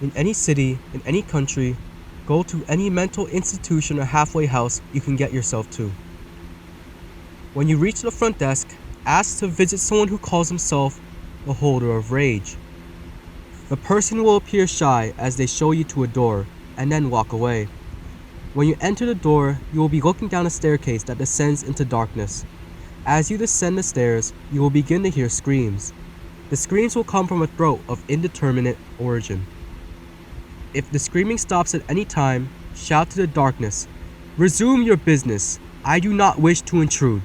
In any city, in any country, go to any mental institution or halfway house you can get yourself to. When you reach the front desk, ask to visit someone who calls himself the holder of rage. The person will appear shy as they show you to a door and then walk away. When you enter the door, you will be looking down a staircase that descends into darkness. As you descend the stairs, you will begin to hear screams. The screams will come from a throat of indeterminate origin. If the screaming stops at any time, shout to the darkness, "Resume your business. I do not wish to intrude."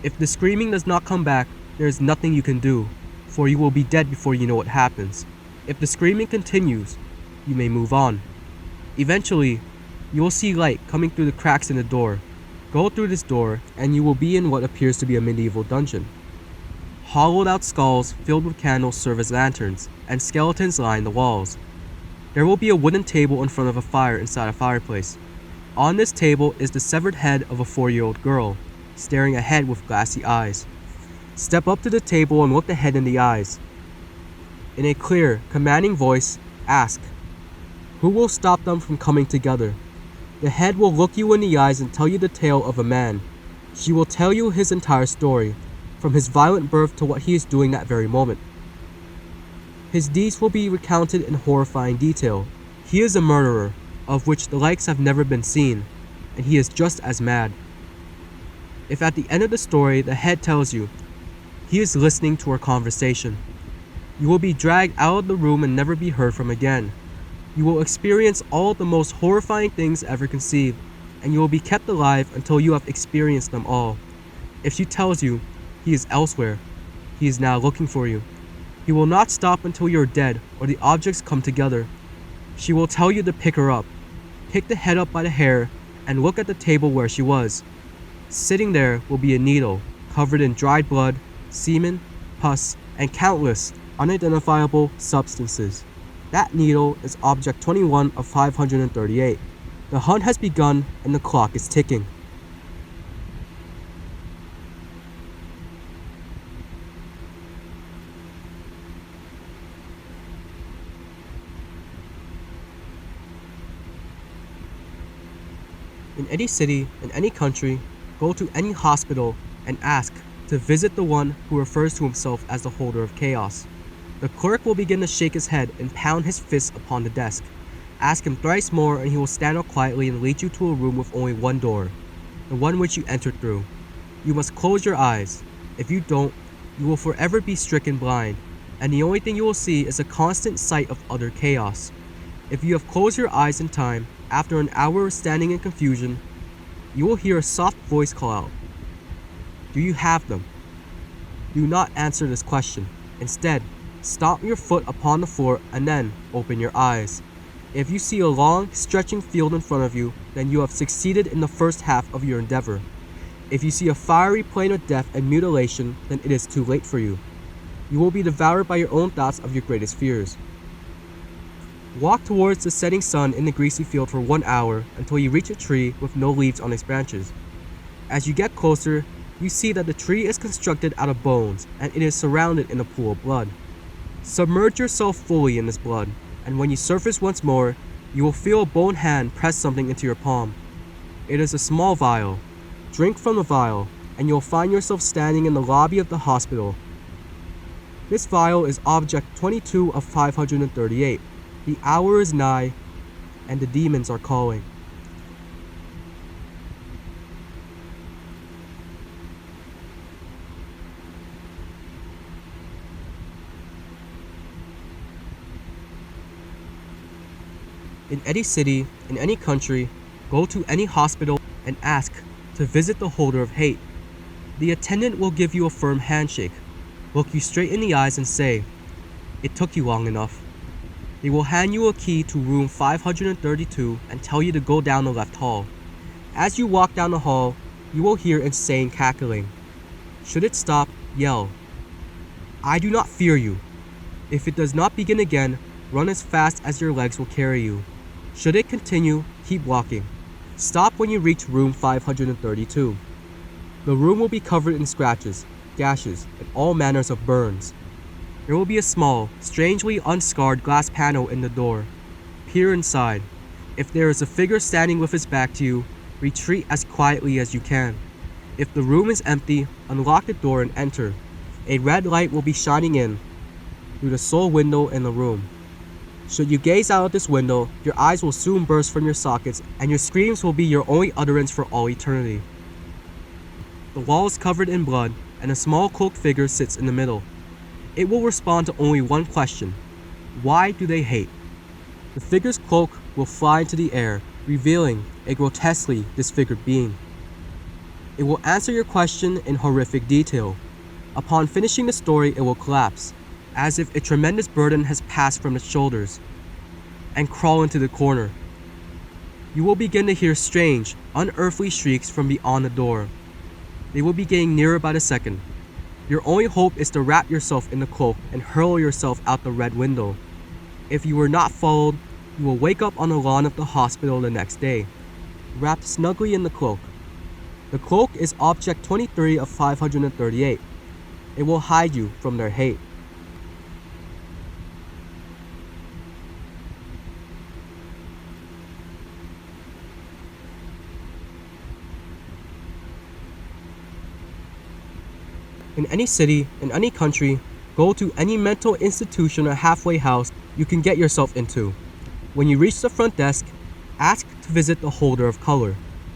If the screaming does not come back, there is nothing you can do, for you will be dead before you know what happens. If the screaming continues, you may move on. Eventually, you will see light coming through the cracks in the door. Go through this door, and you will be in what appears to be a medieval dungeon. Hollowed out skulls filled with candles serve as lanterns, and skeletons line the walls. There will be a wooden table in front of a fire inside a fireplace. On this table is the severed head of a 4-year-old girl, staring ahead with glassy eyes. Step up to the table and look the head in the eyes. In a clear, commanding voice, ask, "Who will stop them from coming together?" The head will look you in the eyes and tell you the tale of a man. She will tell you his entire story, from his violent birth to what he is doing that very moment. His deeds will be recounted in horrifying detail. He is a murderer, of which the likes have never been seen, and he is just as mad. If at the end of the story the head tells you, he is listening to our conversation, you will be dragged out of the room and never be heard from again. You will experience all the most horrifying things ever conceived, and you will be kept alive until you have experienced them all. If she tells you, he is elsewhere, he is now looking for you. He will not stop until you are dead or the objects come together. She will tell you to pick her up. Pick the head up by the hair and look at the table where she was. Sitting there will be a needle covered in dried blood, semen, pus, and countless unidentifiable substances. That needle is object 21 of 538. The hunt has begun and the clock is ticking. In any city, in any country, go to any hospital and ask to visit the one who refers to himself as the holder of chaos. The clerk will begin to shake his head and pound his fists upon the desk. Ask him thrice more and he will stand up quietly and lead you to a room with only one door, the one which you entered through. You must close your eyes. If you don't, you will forever be stricken blind, and the only thing you will see is a constant sight of utter chaos. If you have closed your eyes in time, after an hour of standing in confusion, you will hear a soft voice call out, "Do you have them?" Do not answer this question. Instead, stomp your foot upon the floor and then open your eyes. If you see a long, stretching field in front of you, then you have succeeded in the first half of your endeavor. If you see a fiery plain of death and mutilation, then it is too late for you. You will be devoured by your own thoughts of your greatest fears. Walk towards the setting sun in the greasy field for 1 hour until you reach a tree with no leaves on its branches. As you get closer, you see that the tree is constructed out of bones and it is surrounded in a pool of blood. Submerge yourself fully in this blood, and when you surface once more, you will feel a bone hand press something into your palm. It is a small vial. Drink from the vial, and you will find yourself standing in the lobby of the hospital. This vial is object 22 of 538. The hour is nigh, and the demons are calling. In any city, in any country, go to any hospital and ask to visit the holder of hate. The attendant will give you a firm handshake, look you straight in the eyes and say, "It took you long enough." They will hand you a key to room 532 and tell you to go down the left hall. As you walk down the hall, you will hear insane cackling. Should it stop, yell, "I do not fear you." If it does not begin again, run as fast as your legs will carry you. Should it continue, keep walking. Stop when you reach room 532. The room will be covered in scratches, gashes, and all manners of burns. There will be a small, strangely unscarred glass panel in the door. Peer inside. If there is a figure standing with its back to you, retreat as quietly as you can. If the room is empty, unlock the door and enter. A red light will be shining in through the sole window in the room. Should you gaze out of this window, your eyes will soon burst from your sockets and your screams will be your only utterance for all eternity. The wall is covered in blood and a small cloaked figure sits in the middle. It will respond to only one question. Why do they hate? The figure's cloak will fly into the air, revealing a grotesquely disfigured being. It will answer your question in horrific detail. Upon finishing the story, it will collapse, as if a tremendous burden has passed from its shoulders, and crawl into the corner. You will begin to hear strange, unearthly shrieks from beyond the door. They will be getting nearer by the second. Your only hope is to wrap yourself in the cloak and hurl yourself out the red window. If you were not followed, you will wake up on the lawn of the hospital the next day, wrapped snugly in the cloak. The cloak is object 23 of 538. It will hide you from their hate. In any city, in any country, go to any mental institution or halfway house you can get yourself into. When you reach the front desk, ask to visit the holder of color.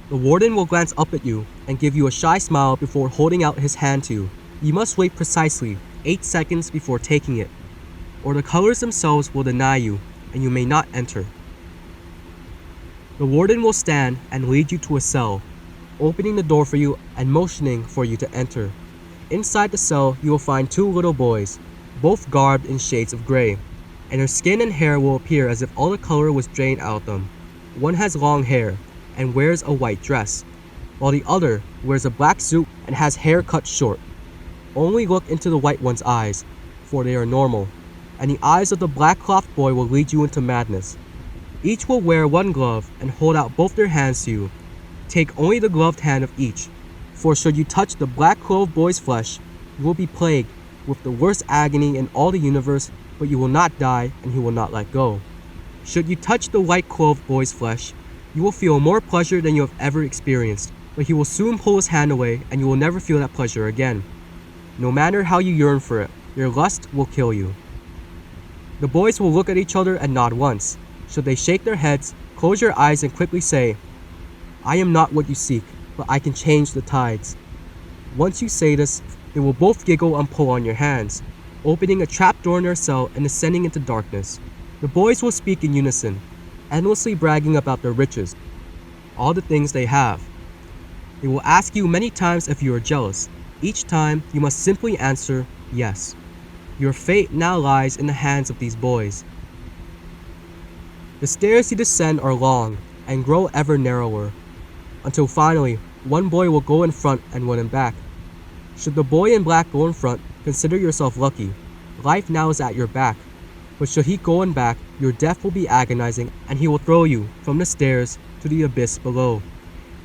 The warden will glance up at you and give you a shy smile before holding out his hand to you. You must wait precisely 8 seconds before taking it, or the colors themselves will deny you and you may not enter. The warden will stand and lead you to a cell, opening the door for you and motioning for you to enter. Inside the cell, you will find 2 little boys, both garbed in shades of gray, and their skin and hair will appear as if all the color was drained out of them. One has long hair and wears a white dress, while the other wears a black suit and has hair cut short. Only look into the white one's eyes, for they are normal, and the eyes of the black cloth boy will lead you into madness. Each will wear 1 glove and hold out both their hands to you. Take only the gloved hand of each, for should you touch the black clothed boy's flesh, you will be plagued with the worst agony in all the universe, but you will not die and he will not let go. Should you touch the white clothed boy's flesh, you will feel more pleasure than you have ever experienced, but he will soon pull his hand away and you will never feel that pleasure again. No matter how you yearn for it, your lust will kill you. The boys will look at each other and nod once. Should they shake their heads, close your eyes and quickly say, "I am not what you seek, but I can change the tides." Once you say this, they will both giggle and pull on your hands, opening a trap door in their cell and descending into darkness. The boys will speak in unison, endlessly bragging about their riches, all the things they have. They will ask you many times if you are jealous. Each time, you must simply answer yes. Your fate now lies in the hands of these boys. The stairs you descend are long and grow ever narrower, until finally, one boy will go in front and one in back. Should the boy in black go in front, consider yourself lucky. Life now is at your back. But should he go in back, your death will be agonizing and he will throw you from the stairs to the abyss below.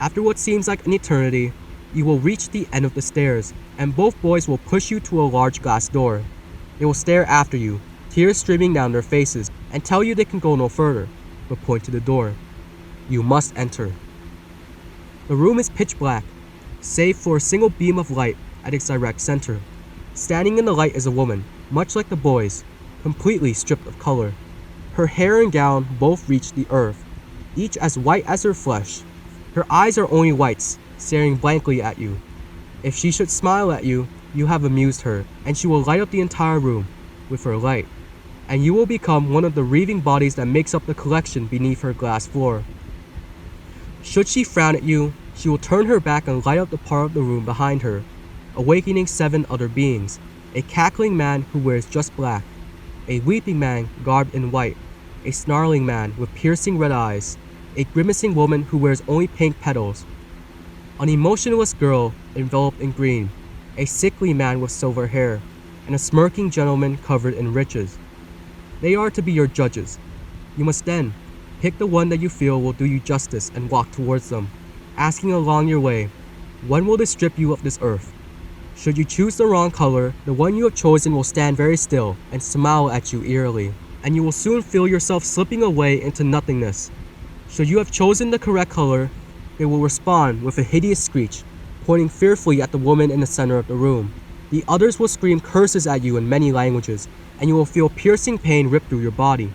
After what seems like an eternity, you will reach the end of the stairs, and both boys will push you to a large glass door. They will stare after you, tears streaming down their faces, and tell you they can go no further, but point to the door. You must enter. The room is pitch black, save for a single beam of light at its direct center. Standing in the light is a woman, much like the boys, completely stripped of color. Her hair and gown both reach the earth, each as white as her flesh. Her eyes are only whites, staring blankly at you. If she should smile at you, you have amused her, and she will light up the entire room with her light, and you will become one of the wreathing bodies that makes up the collection beneath her glass floor. Should she frown at you, she will turn her back and light up the part of the room behind her, awakening 7 other beings: a cackling man who wears just black, a weeping man garbed in white, a snarling man with piercing red eyes, a grimacing woman who wears only pink petals, an emotionless girl enveloped in green, a sickly man with silver hair, and a smirking gentleman covered in riches. They are to be your judges. You must then pick the one that you feel will do you justice and walk towards them, asking along your way, when will they strip you of this earth? Should you choose the wrong color, the one you have chosen will stand very still and smile at you eerily, and you will soon feel yourself slipping away into nothingness. Should you have chosen the correct color, it will respond with a hideous screech, pointing fearfully at the woman in the center of the room. The others will scream curses at you in many languages, and you will feel piercing pain rip through your body.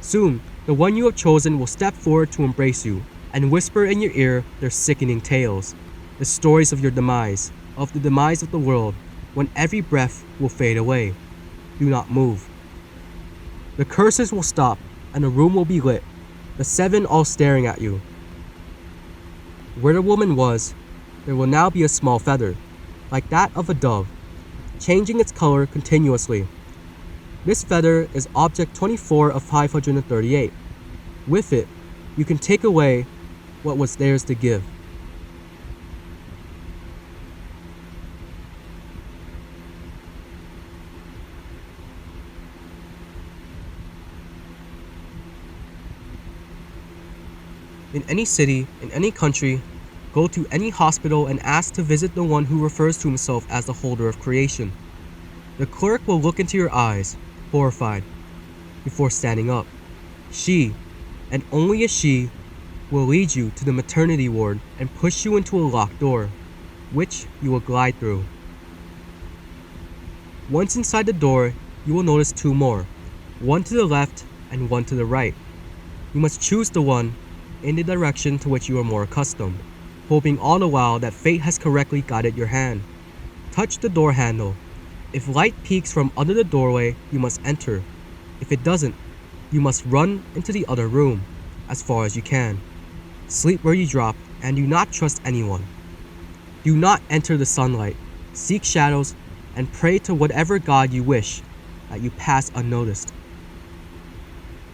Soon, the one you have chosen will step forward to embrace you and whisper in your ear their sickening tales, the stories of your demise, of the demise of the world, when every breath will fade away. Do not move. The curses will stop, and the room will be lit, the seven all staring at you. Where the woman was, there will now be a small feather, like that of a dove, changing its color continuously. This feather is object 24 of 538. With it, you can take away what was theirs to give. In any city, in any country, go to any hospital and ask to visit the one who refers to himself as the holder of creation. The clerk will look into your eyes, horrified, before standing up. She, and only a she, will lead you to the maternity ward and push you into a locked door, which you will glide through. Once inside the door, you will notice two more, one to the left and one to the right. You must choose the one in the direction to which you are more accustomed, hoping all the while that fate has correctly guided your hand. Touch the door handle. If light peeks from under the doorway, you must enter. If it doesn't, you must run into the other room, as far as you can. Sleep where you drop, and do not trust anyone. Do not enter the sunlight. Seek shadows, and pray to whatever god you wish that you pass unnoticed.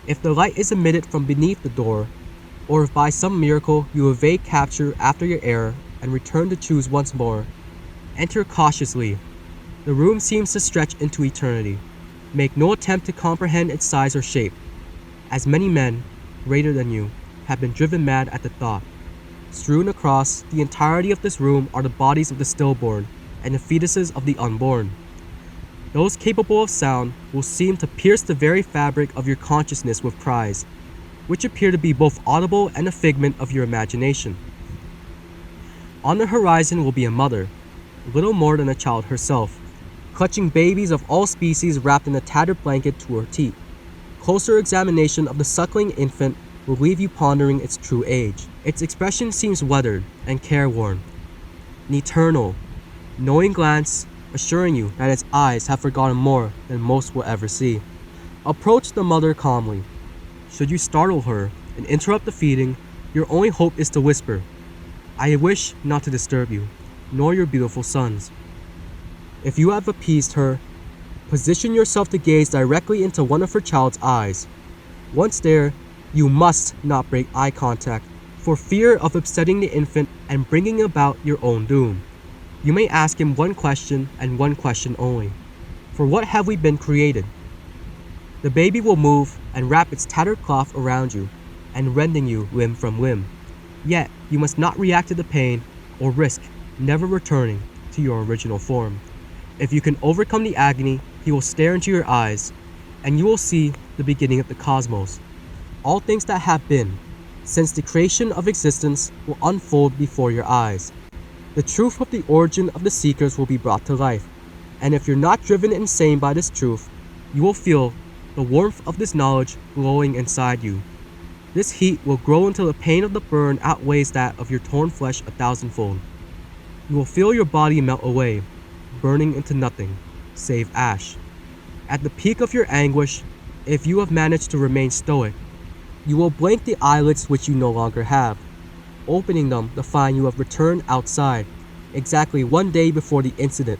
If the light is emitted from beneath the door, or if by some miracle you evade capture after your error and return to choose once more, enter cautiously. The room seems to stretch into eternity. Make no attempt to comprehend its size or shape, as many men, greater than you, have been driven mad at the thought. Strewn across the entirety of this room are the bodies of the stillborn and the fetuses of the unborn. Those capable of sound will seem to pierce the very fabric of your consciousness with cries, which appear to be both audible and a figment of your imagination. On the horizon will be a mother, little more than a child herself, clutching babies of all species wrapped in a tattered blanket to her teat. Closer examination of the suckling infant will leave you pondering its true age. Its expression seems weathered and careworn, an eternal, knowing glance assuring you that its eyes have forgotten more than most will ever see. Approach the mother calmly. Should you startle her and interrupt the feeding, your only hope is to whisper, "I wish not to disturb you, nor your beautiful sons." If you have appeased her, position yourself to gaze directly into one of her child's eyes. Once there, you must not break eye contact, for fear of upsetting the infant and bringing about your own doom. You may ask him one question and one question only. For what have we been created? The baby will move and wrap its tattered cloth around you, and rending you limb from limb. Yet, you must not react to the pain or risk never returning to your original form. If you can overcome the agony, he will stare into your eyes, and you will see the beginning of the cosmos. All things that have been, since the creation of existence, will unfold before your eyes. The truth of the origin of the seekers will be brought to life, and if you're not driven insane by this truth, you will feel the warmth of this knowledge glowing inside you. This heat will grow until the pain of the burn outweighs that of your torn flesh 1,000-fold. You will feel your body melt away, burning into nothing, save ash. At the peak of your anguish, if you have managed to remain stoic, you will blink the eyelids which you no longer have, opening them to find you have returned outside, exactly 1 day before the incident.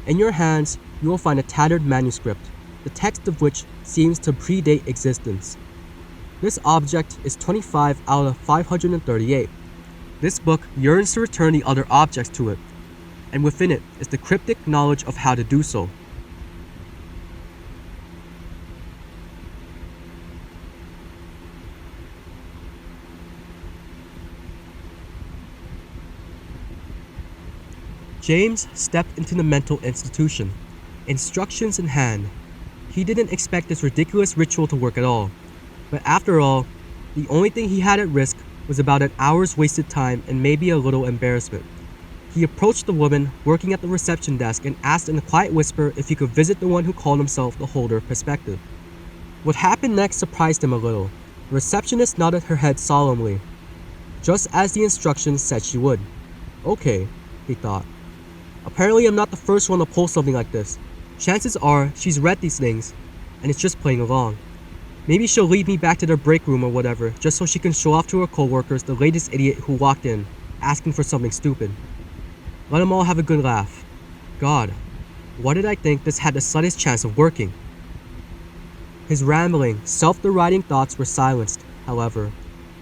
In your hands, you will find a tattered manuscript, the text of which seems to predate existence. This object is 25 out of 538. This book yearns to return the other objects to it, and within it is the cryptic knowledge of how to do so. James stepped into the mental institution, instructions in hand. He didn't expect this ridiculous ritual to work at all, but after all, the only thing he had at risk was about an hour's wasted time and maybe a little embarrassment. He approached the woman working at the reception desk and asked in a quiet whisper if he could visit the one who called himself the holder of perspective. What happened next surprised him a little. The receptionist nodded her head solemnly, just as the instructions said she would. Okay, he thought. Apparently I'm not the first one to pull something like this. Chances are she's read these things, and it's just playing along. Maybe she'll lead me back to their break room or whatever, just so she can show off to her coworkers the latest idiot who walked in, asking for something stupid. Let them all have a good laugh. God, why did I think this had the slightest chance of working? His rambling, self-deriding thoughts were silenced, however,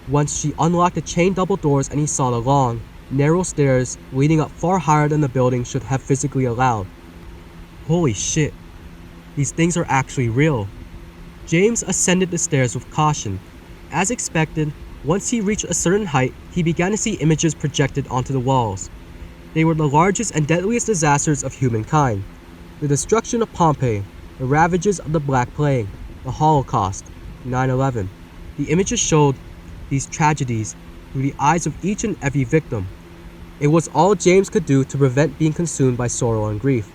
once she unlocked the chain double doors and he saw the long, narrow stairs leading up far higher than the building should have physically allowed. Holy shit, these things are actually real. James ascended the stairs with caution. As expected, once he reached a certain height, he began to see images projected onto the walls. They were the largest and deadliest disasters of humankind. The destruction of Pompeii, the ravages of the Black Plague, the Holocaust, 9/11. The images showed these tragedies through the eyes of each and every victim. It was all James could do to prevent being consumed by sorrow and grief.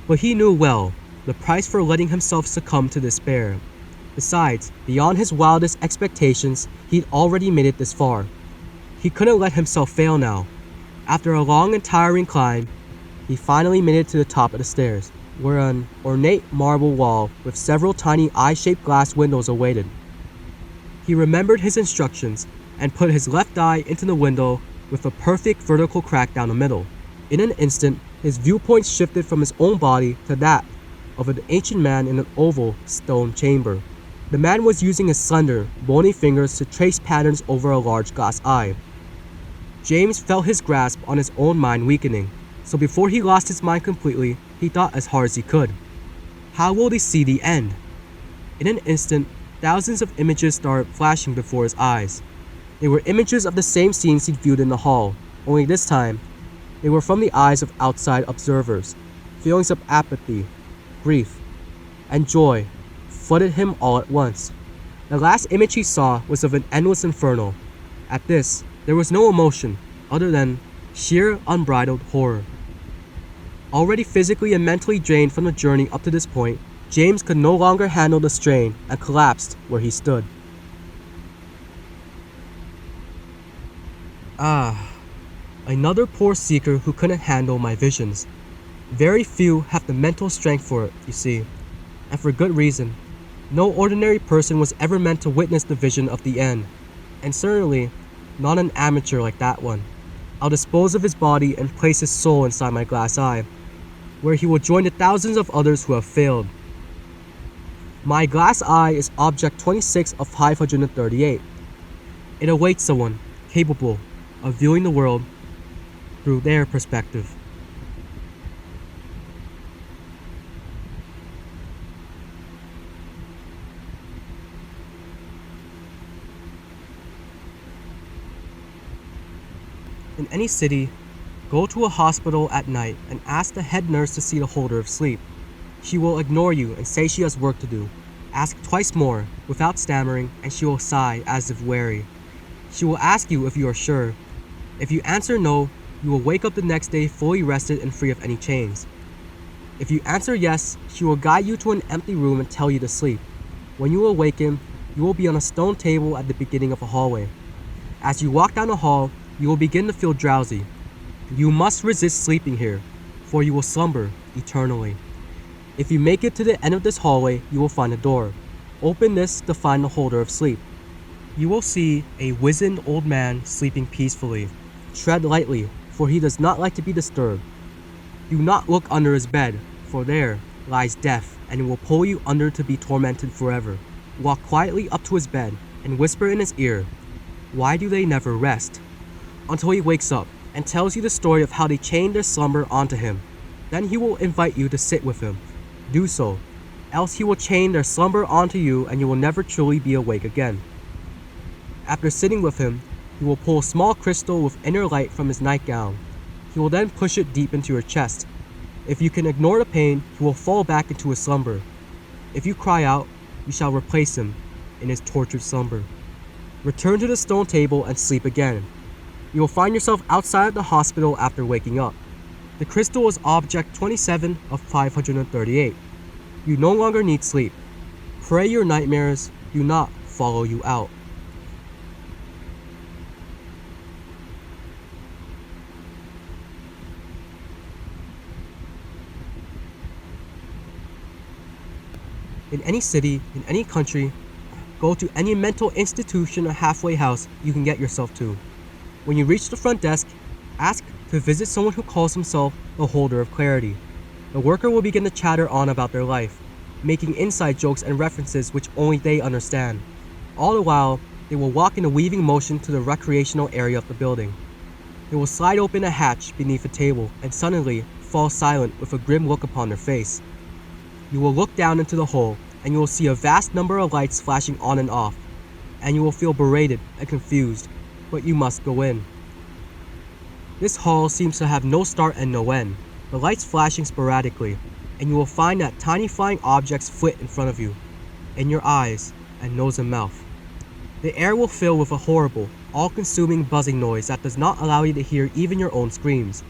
But he knew well the price for letting himself succumb to despair. Besides, beyond his wildest expectations, he'd already made it this far. He couldn't let himself fail now. After a long and tiring climb, he finally made it to the top of the stairs, where an ornate marble wall with several tiny eye-shaped glass windows awaited. He remembered his instructions and put his left eye into the window with a perfect vertical crack down the middle. In an instant, his viewpoint shifted from his own body to that of an ancient man in an oval stone chamber. The man was using his slender, bony fingers to trace patterns over a large glass eye. James felt his grasp on his own mind weakening, so before he lost his mind completely, he thought as hard as he could. How will they see the end? In an instant, thousands of images started flashing before his eyes. They were images of the same scenes he'd viewed in the hall, only this time, they were from the eyes of outside observers. Feelings of apathy, grief, and joy flooded him all at once. The last image he saw was of an endless inferno. At this, there was no emotion other than sheer unbridled horror. Already physically and mentally drained from the journey up to this point, James could no longer handle the strain and collapsed where he stood. Another poor seeker who couldn't handle my visions. Very few have the mental strength for it, you see, and for good reason. No ordinary person was ever meant to witness the vision of the end, and certainly not an amateur like that one. I'll dispose of his body and place his soul inside my glass eye, where he will join the thousands of others who have failed. My glass eye is object 26 of 538. It awaits someone capable of viewing the world through their perspective. In any city, go to a hospital at night and ask the head nurse to see the holder of sleep. She will ignore you and say she has work to do. Ask twice more, without stammering, and she will sigh as if weary. She will ask you if you are sure. If you answer no, you will wake up the next day fully rested and free of any chains. If you answer yes, she will guide you to an empty room and tell you to sleep. When you awaken, you will be on a stone table at the beginning of a hallway. As you walk down the hall, you will begin to feel drowsy. You must resist sleeping here, for you will slumber eternally. If you make it to the end of this hallway, you will find a door. Open this to find the holder of sleep. You will see a wizened old man sleeping peacefully. Tread lightly, for he does not like to be disturbed. Do not look under his bed, for there lies death, and it will pull you under to be tormented forever. Walk quietly up to his bed and whisper in his ear, "Why do they never rest?" until he wakes up and tells you the story of how they chained their slumber onto him. Then he will invite you to sit with him. Do so, else he will chain their slumber onto you and you will never truly be awake again. After sitting with him, he will pull a small crystal with inner light from his nightgown. He will then push it deep into your chest. If you can ignore the pain, he will fall back into his slumber. If you cry out, you shall replace him in his tortured slumber. Return to the stone table and sleep again. You will find yourself outside of the hospital after waking up. The crystal is object 27 of 538. You no longer need sleep. Pray your nightmares do not follow you out. In any city, in any country, go to any mental institution or halfway house you can get yourself to. When you reach the front desk, ask to visit someone who calls himself the holder of clarity. The worker will begin to chatter on about their life, making inside jokes and references which only they understand. All the while, they will walk in a weaving motion to the recreational area of the building. They will slide open a hatch beneath a table and suddenly fall silent with a grim look upon their face. You will look down into the hole and you will see a vast number of lights flashing on and off, and you will feel berated and confused, but you must go in. This hall seems to have no start and no end, the lights flashing sporadically, and you will find that tiny flying objects flit in front of you, in your eyes and nose and mouth. The air will fill with a horrible, all-consuming buzzing noise that does not allow you to hear even your own screams.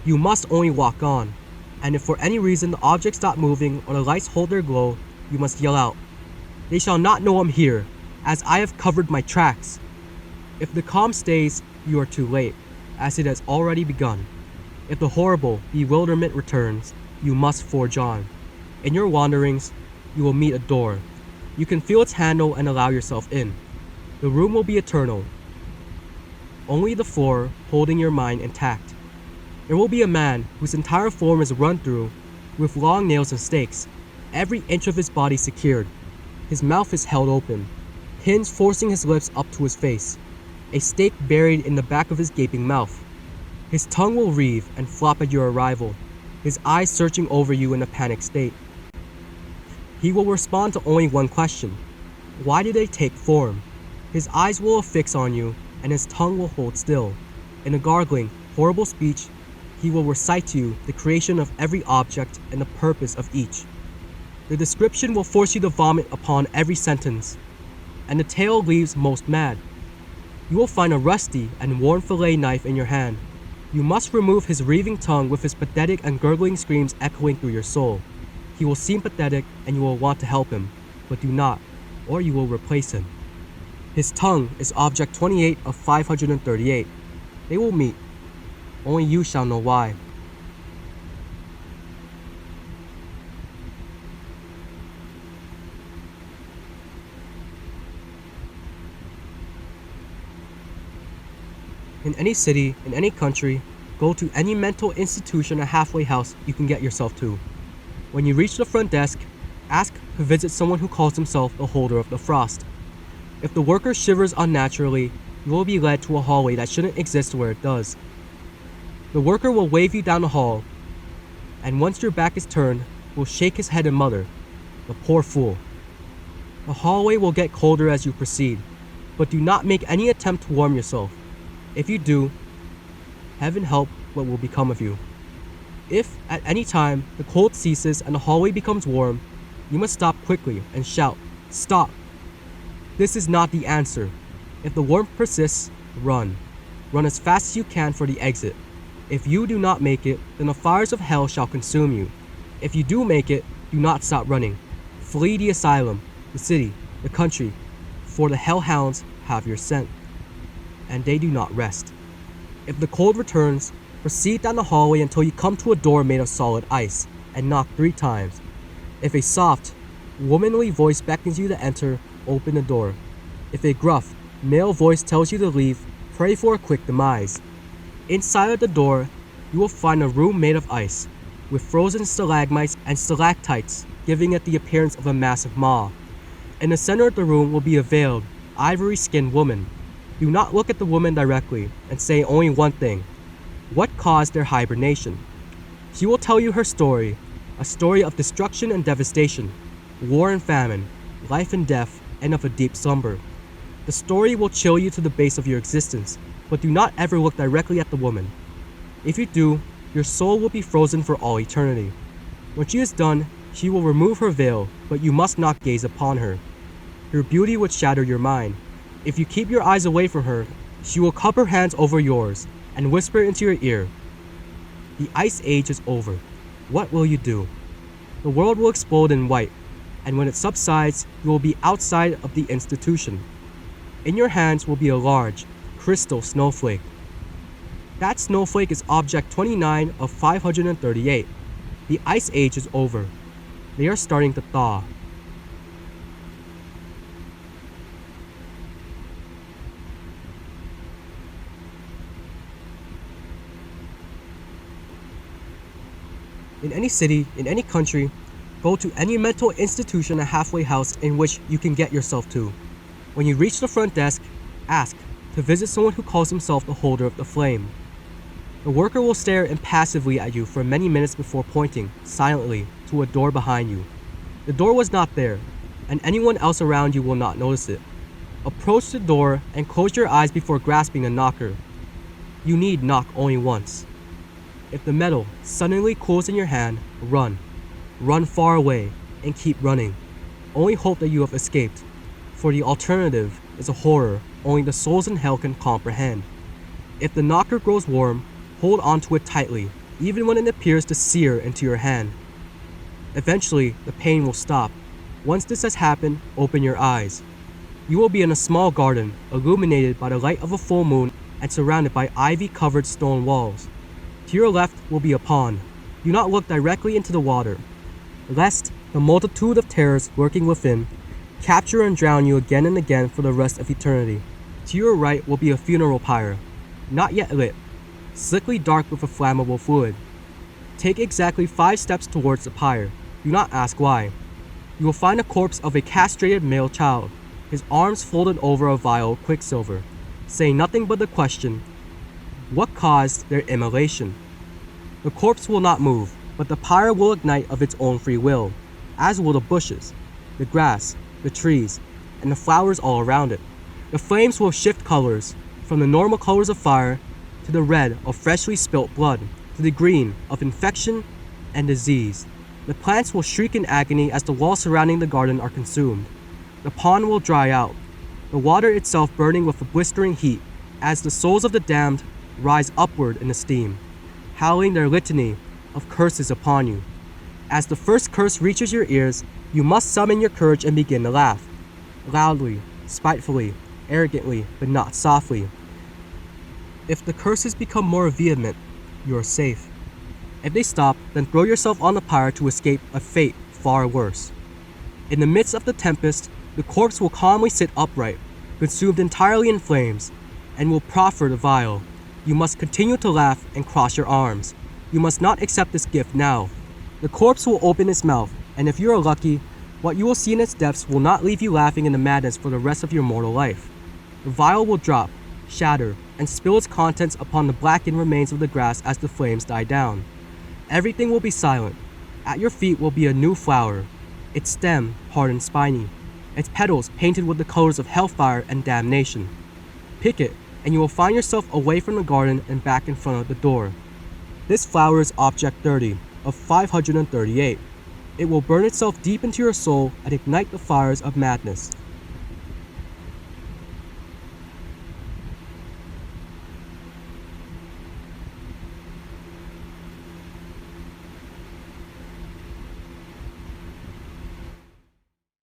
You must only walk on, and if for any reason the objects stop moving or the lights hold their glow, you must yell out, "They shall not know I'm here, as I have covered my tracks." If the calm stays, you are too late, as it has already begun. If the horrible bewilderment returns, you must forge on. In your wanderings, you will meet a door. You can feel its handle and allow yourself in. The room will be eternal, only the floor holding your mind intact. There will be a man whose entire form is run through with long nails and stakes, every inch of his body secured. His mouth is held open, pins forcing his lips up to his face, a stake buried in the back of his gaping mouth. His tongue will wreathe and flop at your arrival, his eyes searching over you in a panicked state. He will respond to only one question: why did they take form? His eyes will affix on you, and his tongue will hold still. In a gargling, horrible speech, he will recite to you the creation of every object and the purpose of each. The description will force you to vomit upon every sentence, and the tale leaves most mad. You will find a rusty and worn fillet knife in your hand. You must remove his wreathing tongue with his pathetic and gurgling screams echoing through your soul. He will seem pathetic and you will want to help him, but do not, or you will replace him. His tongue is object 28 of 538. They will meet. Only you shall know why. In any city, in any country, go to any mental institution or halfway house you can get yourself to. When you reach the front desk, ask to visit someone who calls himself the holder of the frost. If the worker shivers unnaturally, you will be led to a hallway that shouldn't exist where it does. The worker will wave you down the hall, and once your back is turned, will shake his head and mutter, "The poor fool." The hallway will get colder as you proceed, but do not make any attempt to warm yourself. If you do, heaven help what will become of you. If, at any time, the cold ceases and the hallway becomes warm, you must stop quickly and shout, "Stop!" This is not the answer. If the warmth persists, run. Run as fast as you can for the exit. If you do not make it, then the fires of hell shall consume you. If you do make it, do not stop running. Flee the asylum, the city, the country, for the hellhounds have your scent, and they do not rest. If the cold returns, proceed down the hallway until you come to a door made of solid ice, and knock 3 times. If a soft, womanly voice beckons you to enter, open the door. If a gruff, male voice tells you to leave, pray for a quick demise. Inside of the door, you will find a room made of ice, with frozen stalagmites and stalactites, giving it the appearance of a massive maw. In the center of the room will be a veiled, ivory-skinned woman. Do not look at the woman directly and say only one thing: what caused their hibernation? She will tell you her story, a story of destruction and devastation, war and famine, life and death, and of a deep slumber. The story will chill you to the base of your existence, but do not ever look directly at the woman. If you do, your soul will be frozen for all eternity. When she is done, she will remove her veil, but you must not gaze upon her. Her beauty would shatter your mind. If you keep your eyes away from her, she will cup her hands over yours and whisper into your ear, "The Ice Age is over. What will you do?" The world will explode in white, and when it subsides, you will be outside of the institution. In your hands will be a large, crystal snowflake. That snowflake is object 29 of 538. The Ice Age is over. They are starting to thaw. In any city, in any country, go to any mental institution or halfway house in which you can get yourself to. When you reach the front desk, ask to visit someone who calls himself the holder of the flame. The worker will stare impassively at you for many minutes before pointing, silently, to a door behind you. The door was not there, and anyone else around you will not notice it. Approach the door and close your eyes before grasping the knocker. You need knock only once. If the metal suddenly cools in your hand, run. Run far away and keep running. Only hope that you have escaped, for the alternative is a horror only the souls in hell can comprehend. If the knocker grows warm, hold onto it tightly, even when it appears to sear into your hand. Eventually, the pain will stop. Once this has happened, open your eyes. You will be in a small garden, illuminated by the light of a full moon and surrounded by ivy-covered stone walls. To your left will be a pond. Do not look directly into the water, lest the multitude of terrors lurking within capture and drown you again and again for the rest of eternity. To your right will be a funeral pyre, not yet lit, slickly dark with a flammable fluid. Take exactly 5 steps towards the pyre. Do not ask why. You will find a corpse of a castrated male child, his arms folded over a vial of quicksilver, saying nothing but the question, what caused their immolation? The corpse will not move, but the pyre will ignite of its own free will, as will the bushes, the grass, the trees, and the flowers all around it. The flames will shift colors, from the normal colors of fire to the red of freshly spilt blood, to the green of infection and disease. The plants will shriek in agony as the walls surrounding the garden are consumed. The pond will dry out, the water itself burning with a blistering heat, as the souls of the damned rise upward in the steam, howling their litany of curses upon you. As the first curse reaches your ears, you must summon your courage and begin to laugh. Loudly, spitefully, arrogantly, but not softly. If the curses become more vehement, you are safe. If they stop, then throw yourself on the pyre to escape a fate far worse. In the midst of the tempest, the corpse will calmly sit upright, consumed entirely in flames, and will proffer the vial. You must continue to laugh and cross your arms. You must not accept this gift now. The corpse will open its mouth, and if you are lucky, what you will see in its depths will not leave you laughing in the madness for the rest of your mortal life. The vial will drop, shatter, and spill its contents upon the blackened remains of the grass as the flames die down. Everything will be silent. At your feet will be a new flower, its stem hard and spiny, its petals painted with the colors of hellfire and damnation. Pick it, and you will find yourself away from the garden and back in front of the door. This flower is object 30 of 538. It will burn itself deep into your soul and ignite the fires of madness.